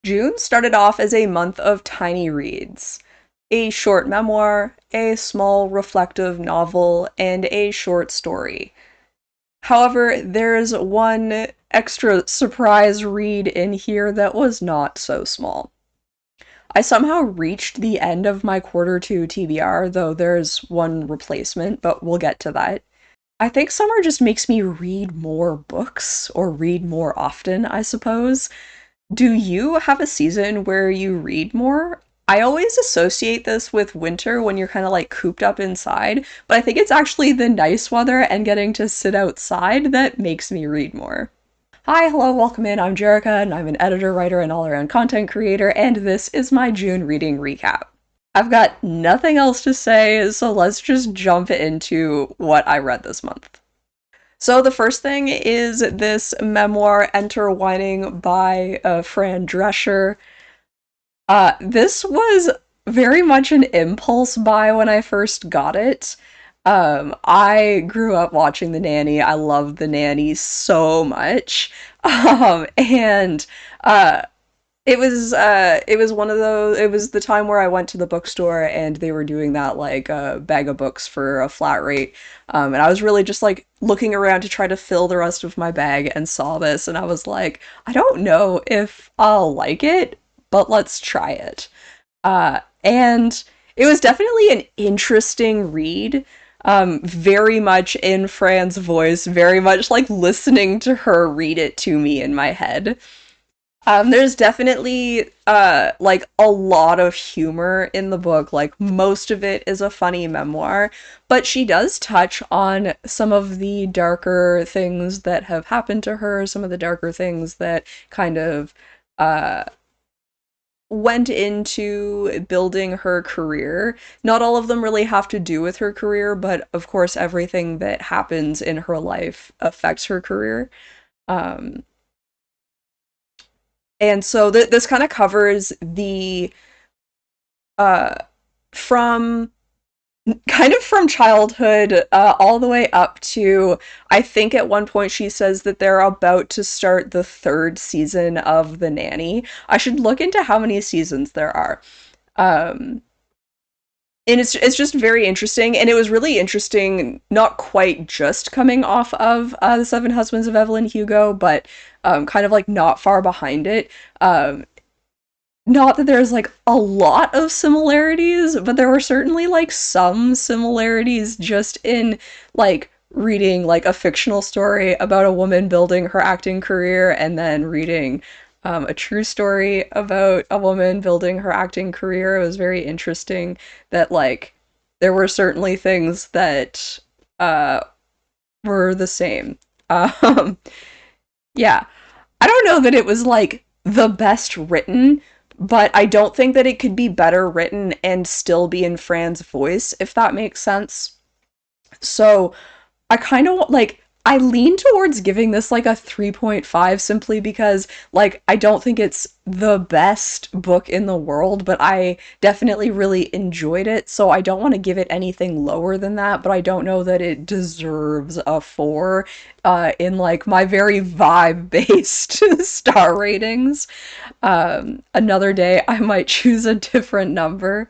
June started off as a month of tiny reads. A short memoir, a small reflective novel, and a short story. However, there's one extra surprise read in here that was not so small. I somehow reached the end of my quarter two TBR, though there's one replacement, but we'll get to that. I think summer just makes me read more books, or read more often, I suppose. Do you have a season where you read more? I always associate this with winter when you're kind of like cooped up inside, but I think it's actually the nice weather and getting to sit outside that makes me read more. Hi, hello, welcome in. I'm Jerica, and I'm an editor, writer, and all around content creator, and this is my June reading recap. I've got nothing else to say, so let's just jump into what I read this month. So the first thing is this memoir, Enter Whining by Fran Drescher. This was very much an impulse buy when I first got it. I grew up watching The Nanny. I loved The Nanny so much. And it was one of those, it was the time where I went to the bookstore and they were doing that like bag of books for a flat rate. And I was really just like looking around to try to fill the rest of my bag and saw this and I was like, I don't know if I'll like it, but let's try it. And it was definitely an interesting read. Very much in Fran's voice, very much like listening to her read it to me in my head. There's definitely like a lot of humor in the book. Like most of it is a funny memoir, but she does touch on some of the darker things that have happened to her, some of the darker things that kind of uh went into building her career. Not all of them really have to do with her career, but of course everything that happens in her life affects her career. Um and so this kind of covers the uh from kind of from childhood all the way up to I think at one point she says that they're about to start the third season of The Nanny. I should look into how many seasons there are. Um and it's just very interesting, and it was really interesting, not quite just coming off of The Seven Husbands of Evelyn Hugo, but kind of like not far behind it. Not that there's like a lot of similarities, but there were certainly like some similarities just in like reading like a fictional story about a woman building her acting career and then reading a true story about a woman building her acting career. It was very interesting that like there were certainly things that uh were the same. Um yeah. I don't know that it was like the best written, but I don't think that it could be better written and still be in Fran's voice, if that makes sense. So I kind of like I lean towards giving this like a 3.5 simply because like I don't think it's the best book in the world, but I definitely really enjoyed it. So I don't want to give it anything lower than that, but I don't know that it deserves a 4 in like my very vibe-based star ratings. Another day I might choose a different number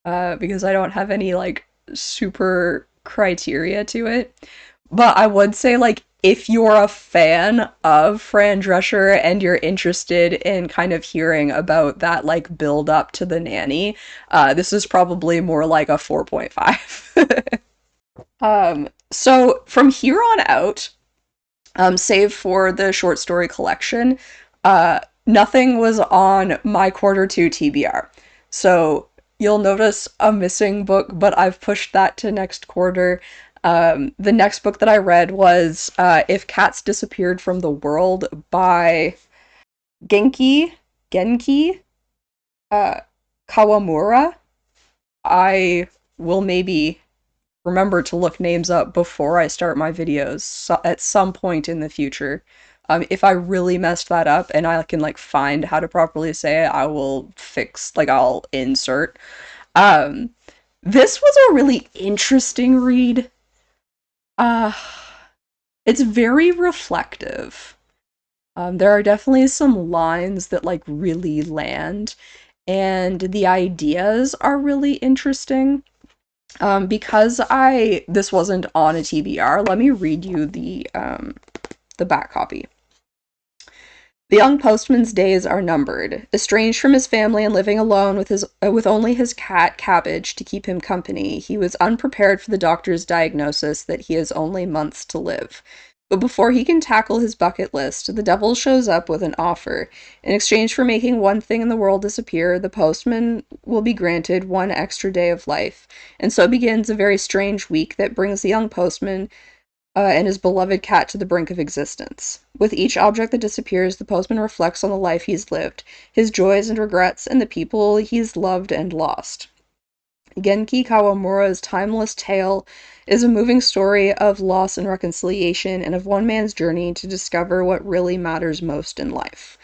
because I don't have any like super criteria to it. But I would say, like, if you're a fan of Fran Drescher and you're interested in kind of hearing about that, like, build up to The Nanny, this is probably more like a 4.5. So from here on out, save for the short story collection, nothing was on my quarter two TBR. So you'll notice a missing book, but I've pushed that to next quarter. The next book that I read was If Cats Disappeared from the World by Genki, uh, Kawamura. I will maybe remember to look names up before I start my videos at some point in the future. If I really messed that up and I can like find how to properly say it, I will I'll insert. Um, this was a really interesting read. Uh, it's very reflective. There are definitely some lines that like really land, and the ideas are really interesting. Because this wasn't on a TBR, let me read you the back copy. The young postman's days are numbered. Estranged from his family and living alone with only his cat Cabbage to keep him company, he was unprepared for the doctor's diagnosis that he has only months to live. But before he can tackle his bucket list, the devil shows up with an offer. In exchange for making one thing in the world disappear, the postman will be granted one extra day of life. And so begins a very strange week that brings the young postman and his beloved cat to the brink of existence. With each object that disappears, the postman reflects on the life he's lived, his joys and regrets, and the people he's loved and lost. Genki Kawamura's timeless tale is a moving story of loss and reconciliation, and of one man's journey to discover what really matters most in life.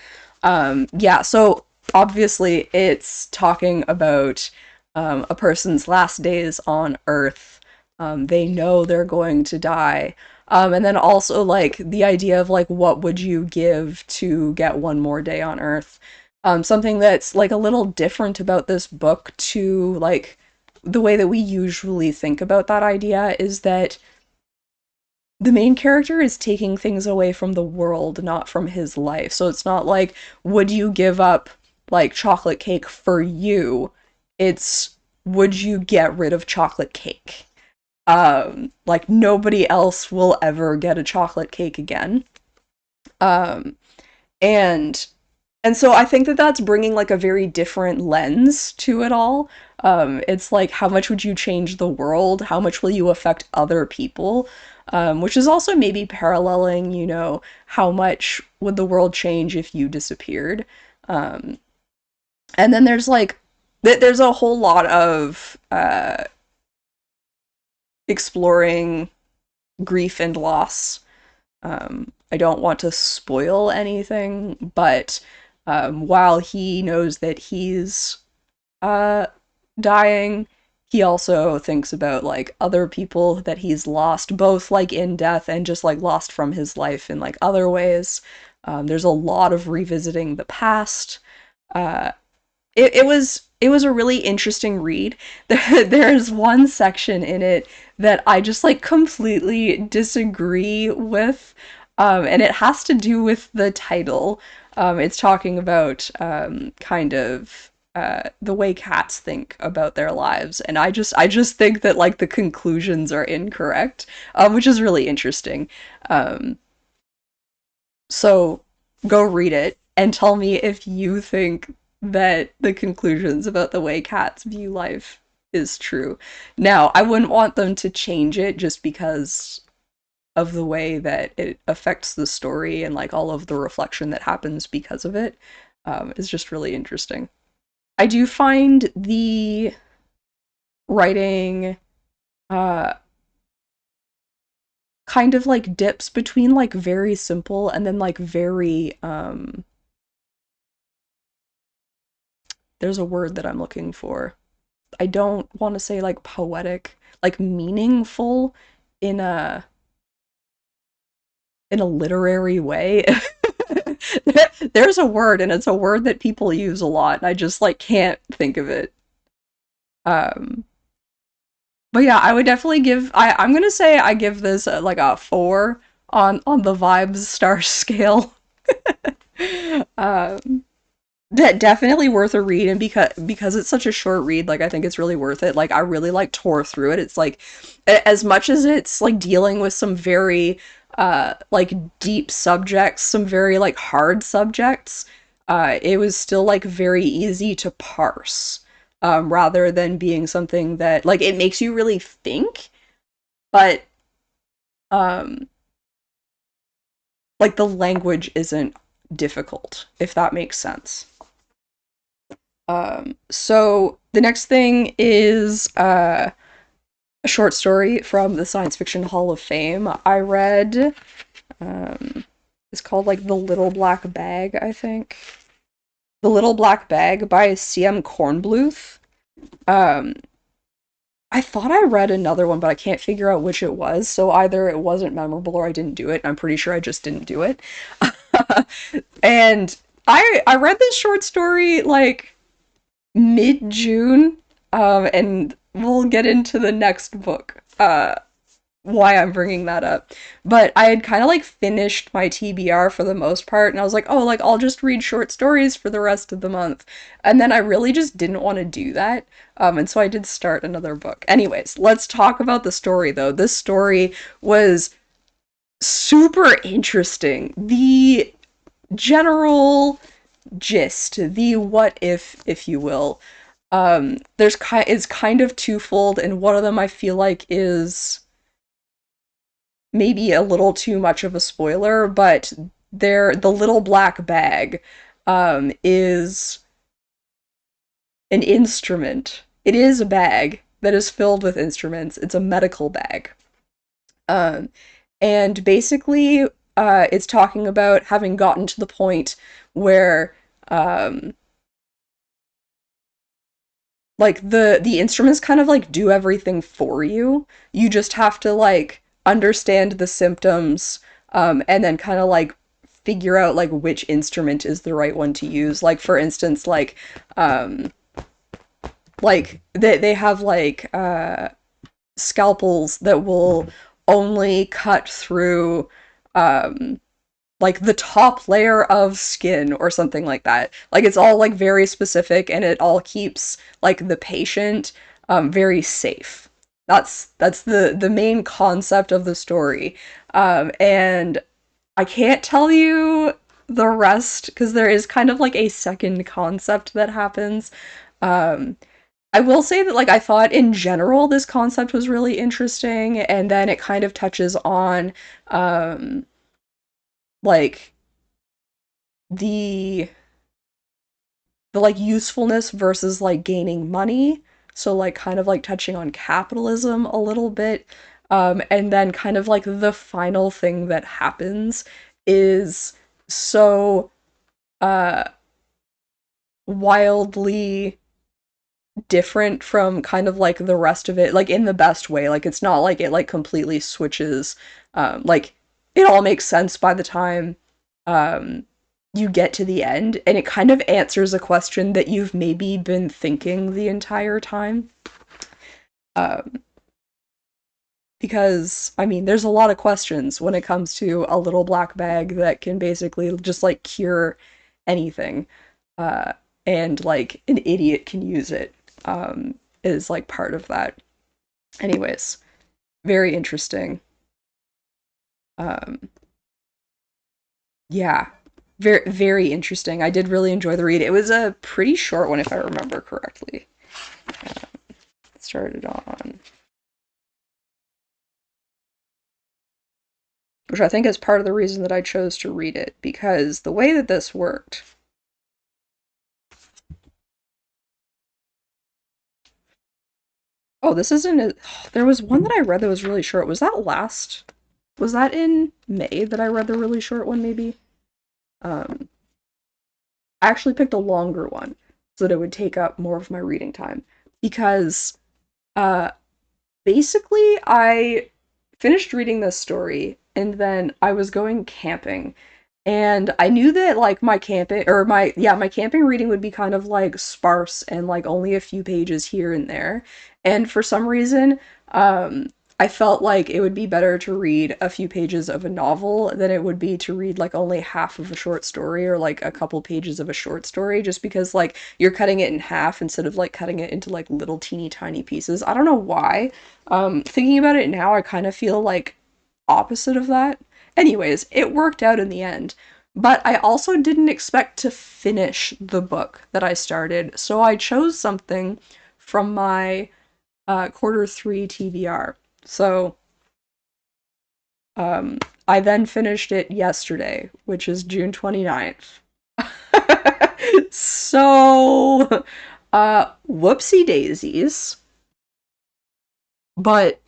Yeah, so obviously it's talking about a person's last days on Earth. They know they're going to die. And then also like the idea of like what would you give to get one more day on Earth? Something that's like a little different about this book to like the way that we usually think about that idea is that the main character is taking things away from the world, not from his life. So it's not like, would you give up like chocolate cake for you? It's, would you get rid of chocolate cake? Like nobody else will ever get a chocolate cake again. Um, and and so I think that that's bringing like a very different lens to it all. It's like how much would you change the world? How much will you affect other people? Which is also maybe paralleling, you know, how much would the world change if you disappeared? Um, and then there's like there's a whole lot of exploring grief and loss. I don't want to spoil anything, but while he knows that he's uh, dying, he also thinks about like other people that he's lost, both like in death and just like lost from his life in like other ways. There's a lot of revisiting the past. Uh, it was a really interesting read. There's one section in it that I just like completely disagree with, and it has to do with the title. It's talking about kind of the way cats think about their lives, and I just think that like the conclusions are incorrect, which is really interesting. Um, so go read it and tell me if you think that the conclusions about the way cats view life is true. Now, I wouldn't want them to change it just because of the way that it affects the story and like all of the reflection that happens because of it. Is just really interesting. I do find the writing uh kind of like dips between like very simple and then like very there's a word that I'm looking for. I don't want to say like poetic, like meaningful in a literary way. There's a word and it's a word that people use a lot and I just like can't think of it. Um but yeah, I would definitely give I'm going to say I give this like a 4 on the vibes star scale. um Definitely worth a read, and because it's such a short read, like I think it's really worth it. Like I really like tore through it. It's like as much as it's like dealing with some very like deep subjects, some very like hard subjects, it was still like very easy to parse. Rather than being something that like it makes you really think, but um like the language isn't difficult, if that makes sense. So the next thing is a short story from the Science Fiction Hall of Fame. I read, it's called like The Little Black Bag, I think. The Little Black Bag by C.M. Kornbluth. Um, I thought I read another one, but I can't figure out which it was. So either it wasn't memorable or I didn't do it. I'm pretty sure I just didn't do it. And I read this short story like mid-June, and we'll get into the next book. Why I'm bringing that up. But I had kind of like finished my TBR for the most part, and I was like, oh, like I'll just read short stories for the rest of the month. And then I really just didn't want to do that. And so I did start another book. Anyways, let's talk about the story though. This story was super interesting. The general gist, the what if you will, is kind of twofold, and one of them I feel like is maybe a little too much of a spoiler, but the little black bag is an instrument. It is a bag that is filled with instruments. It's a medical bag. Um, and basically, it's talking about having gotten to the point where um, like the instruments kind of like do everything for you. You just have to like understand the symptoms, and then kind of like figure out like which instrument is the right one to use. Like for instance, like they have like scalpels that will only cut through um like the top layer of skin or something like that. Like it's all like very specific, and it all keeps like the patient very safe. That's the main concept of the story. And I can't tell you the rest because there is kind of like a second concept that happens. Um, I will say that like I thought in general this concept was really interesting, and then it kind of touches on like the like usefulness versus like gaining money. So like kind of like touching on capitalism a little bit. And then kind of like the final thing that happens is so uh wildly different from kind of like the rest of it, like in the best way. Like it's not like it like completely switches. Like it all makes sense by the time um you get to the end, and it kind of answers a question that you've maybe been thinking the entire time. Um, because I mean, there's a lot of questions when it comes to a little black bag that can basically just like cure anything. Uh, and like an idiot can use it. Is like part of that. Anyways, very interesting. Um, yeah, very interesting. I did really enjoy the read. It was a pretty short one, if I remember correctly. It started on, which I think is part of the reason that I chose to read it, because the way that this worked. Oh, this isn't. There was one that I read that was really short. Was that last? Was that in May that I read the really short one? Maybe. Um, I actually picked a longer one so that it would take up more of my reading time because uh basically I finished reading this story, and then I was going camping, and I knew that like my camping or my camping reading would be kind of like sparse and like only a few pages here and there. And for some reason, I felt like it would be better to read a few pages of a novel than it would be to read like only half of a short story or like a couple pages of a short story, just because like you're cutting it in half instead of like cutting it into like little teeny tiny pieces. I don't know why. Thinking about it now, I kind of feel like opposite of that. Anyways, it worked out in the end. But I also didn't expect to finish the book that I started, so I chose something from my quarter 3 TBR. So I then finished it yesterday, which is June 29th. So, whoopsie daisies, but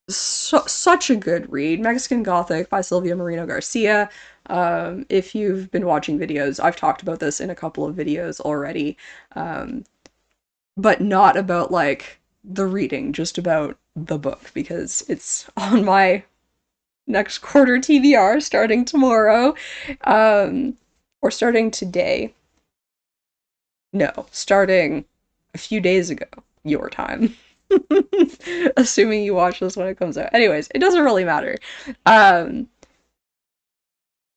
such a good read. Mexican Gothic by Silvia Moreno Garcia. If you've been watching videos, I've talked about this in a couple of videos already, um, but not about like the reading, just about the book because it's on my next quarter TBR starting tomorrow. Um, or starting today. No, starting a few days ago, your time. Assuming you watch this when it comes out. Anyways, it doesn't really matter. Um,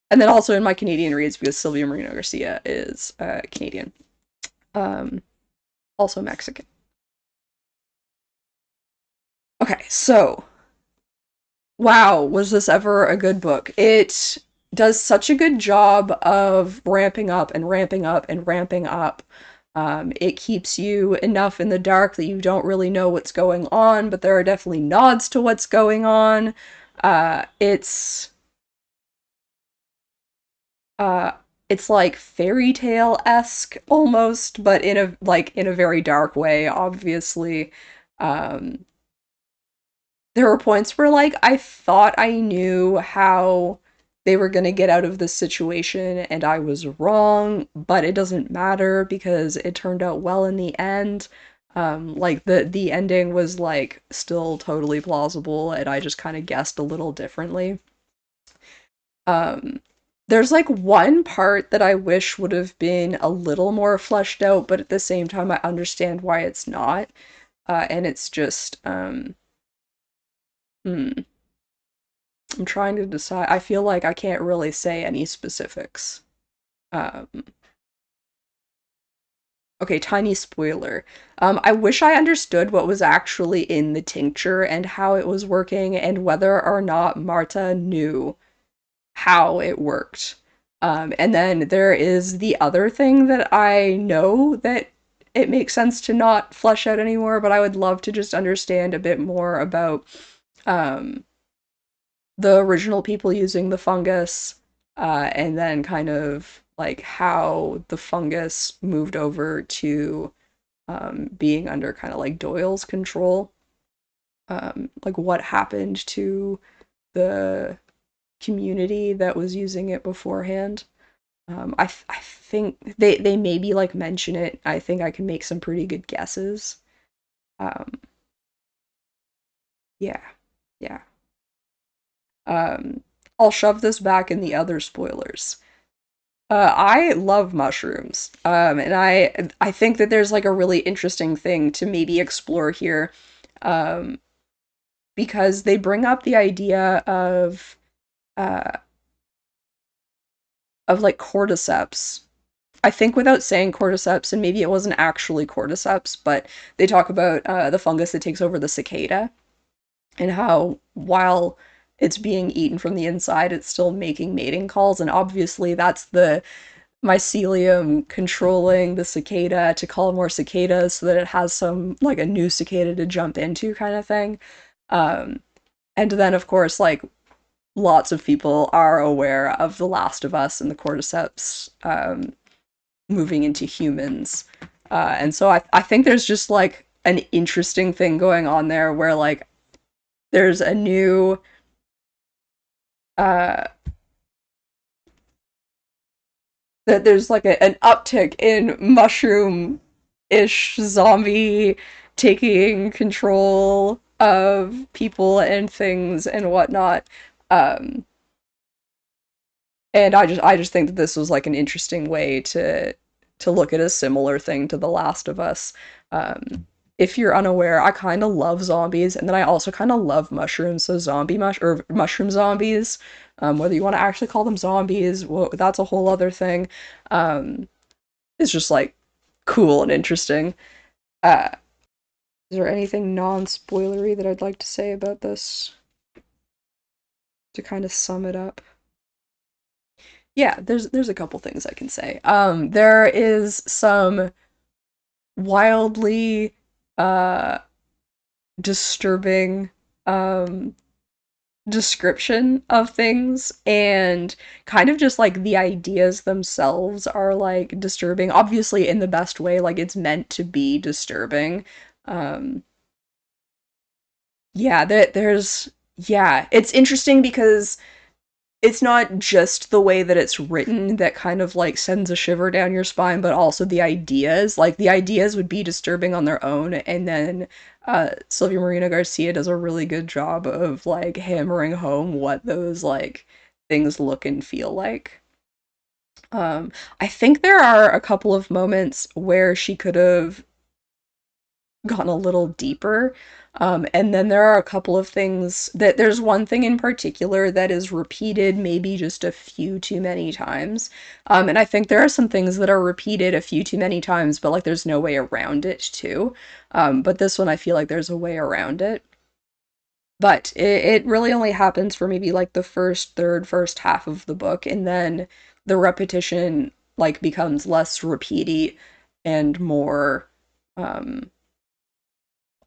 and then also in my Canadian reads, because Sylvia Marino Garcia is Canadian, um, also Mexican. Okay, so wow, was this ever a good book? It does such a good job of ramping up and ramping up and ramping up. It keeps you enough in the dark that you don't really know what's going on, but there are definitely nods to what's going on. Uh, it's uh, it's like fairy tale-esque almost, but in a very dark way, obviously. Um, there were points where like I thought I knew how they were going to get out of this situation and I was wrong, but it doesn't matter because it turned out well in the end. Like the ending was like still totally plausible and I just kind of guessed a little differently. Um there's like one part that I wish would have been a little more fleshed out, but at the same time I understand why it's not. And it's just hmm, I'm trying to decide. I feel like I can't really say any specifics. Um, okay, tiny spoiler. I wish I understood what was actually in the tincture and how it was working and whether or not Marta knew how it worked. And then there is the other thing that I know that it makes sense to not flesh out anymore, but I would love to just understand a bit more about um, the original people using the fungus, and then kind of like how the fungus moved over to being under kind of like Doyle's control. Like what happened to the community that was using it beforehand. I think they maybe like mention it. I think I can make some pretty good guesses. Um, yeah, yeah. Um, I'll shove this back in the other spoilers. I love mushrooms, and I think that there's like a really interesting thing to maybe explore here, um, because they bring up the idea uh, of like cordyceps. I think without saying cordyceps, and maybe it wasn't actually cordyceps, but they talk about the fungus that takes over the cicada and how while it's being eaten from the inside, it's still making mating calls, and obviously that's the mycelium controlling the cicada to call more cicadas so that it has some like a new cicada to jump into kind of thing. Um, and then of course like lots of people are aware of The Last of Us and the cordyceps moving into humans. And so I think there's just like an interesting thing going on there where like there's a new uh that there's like an uptick in mushroom ish zombie taking control of people and things and whatnot. Um, and I just think that this was like an interesting way to look at a similar thing to The Last of Us. If you're unaware, I kind of love zombies, and then I also kind of love mushrooms. So or mushroom zombies, whether you want to actually call them zombies, well, that's a whole other thing. Um, it's just like cool and interesting. Uh, is there anything non-spoilery that I'd like to say about this to kind of sum it up? Yeah, there's a couple things I can say. There is some wildly uh disturbing um description of things and kind of just like the ideas themselves are like disturbing, obviously in the best way, like it's meant to be disturbing. um yeah, that there's yeah, it's interesting because it's not just the way that it's written that kind of like sends a shiver down your spine, but also the ideas. Like the ideas would be disturbing on their own, and then Sylvia Marina Garcia does a really good job of like hammering home what those like things look and feel like. I think there are a couple of moments where she could have gone a little deeper. And then there are a couple of things that there's one thing in particular that is repeated maybe just a few too many times. And I think there are some things that are repeated a few too many times, but like there's no way around it too. But this one I feel like there's a way around it. But it really only happens for maybe like the first third, first half of the book, and then the repetition like becomes less repeaty and more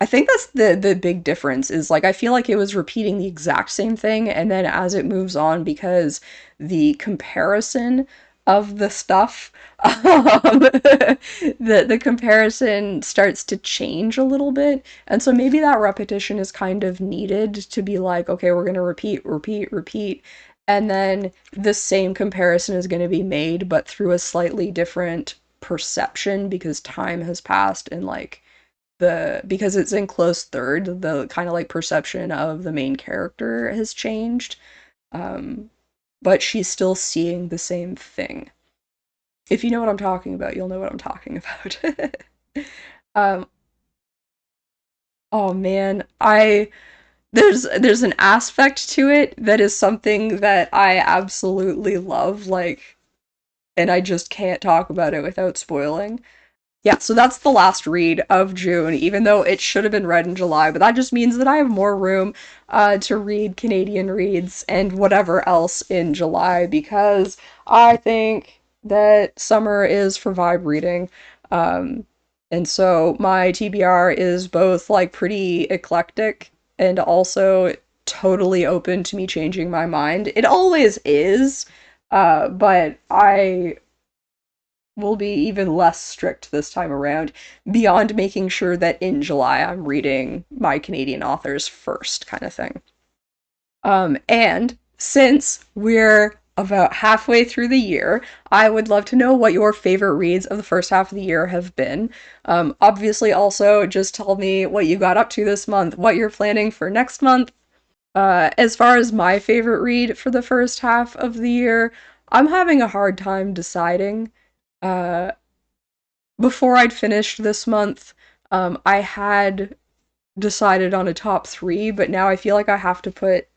I think that's the big difference is like I feel like it was repeating the exact same thing and then as it moves on because the comparison of the stuff the comparison starts to change a little bit and so maybe that repetition is kind of needed to be like okay we're going to repeat and then the same comparison is going to be made but through a slightly different perception because time has passed and like the because it's in close third, the kind of like perception of the main character has changed. Um, but she's still seeing the same thing. If you know what I'm talking about, you'll know what I'm talking about. um, oh man, I there's an aspect to it that is something that I absolutely love, like, and I just can't talk about it without spoiling. Yeah, so that's the last read of June, even though it should have been read in July, but that just means that I have more room to read Canadian reads and whatever else in July because I think that summer is for vibe reading. Um, and so my TBR is both like pretty eclectic and also totally open to me changing my mind. It always is, but I will be even less strict this time around, beyond making sure that in July I'm reading my Canadian authors first, kind of thing. And since we're about halfway through the year, I would love to know what your favorite reads of the first half of the year have been. Obviously, also just tell me what you got up to this month, what you're planning for next month. As far as my favorite read for the first half of the year, I'm having a hard time deciding. Uh, Before I'd finished this month, I had decided on a top three, but now I feel like I have to put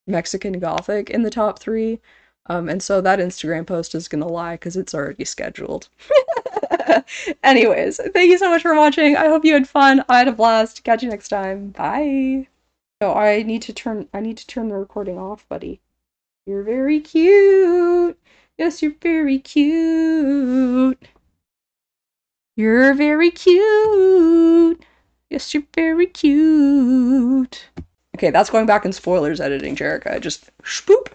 Mexican Gothic in the top three. And so that Instagram post is gonna lie because it's already scheduled. Anyways, thank you so much for watching. I hope you had fun. I had a blast. Catch you next time. Bye. Oh, I need to turn the recording off, buddy. You're very cute. Yes, you're very cute. You're very cute. Yes, you're very cute. Okay, that's going back in spoilers editing, Jerica. Just spoop.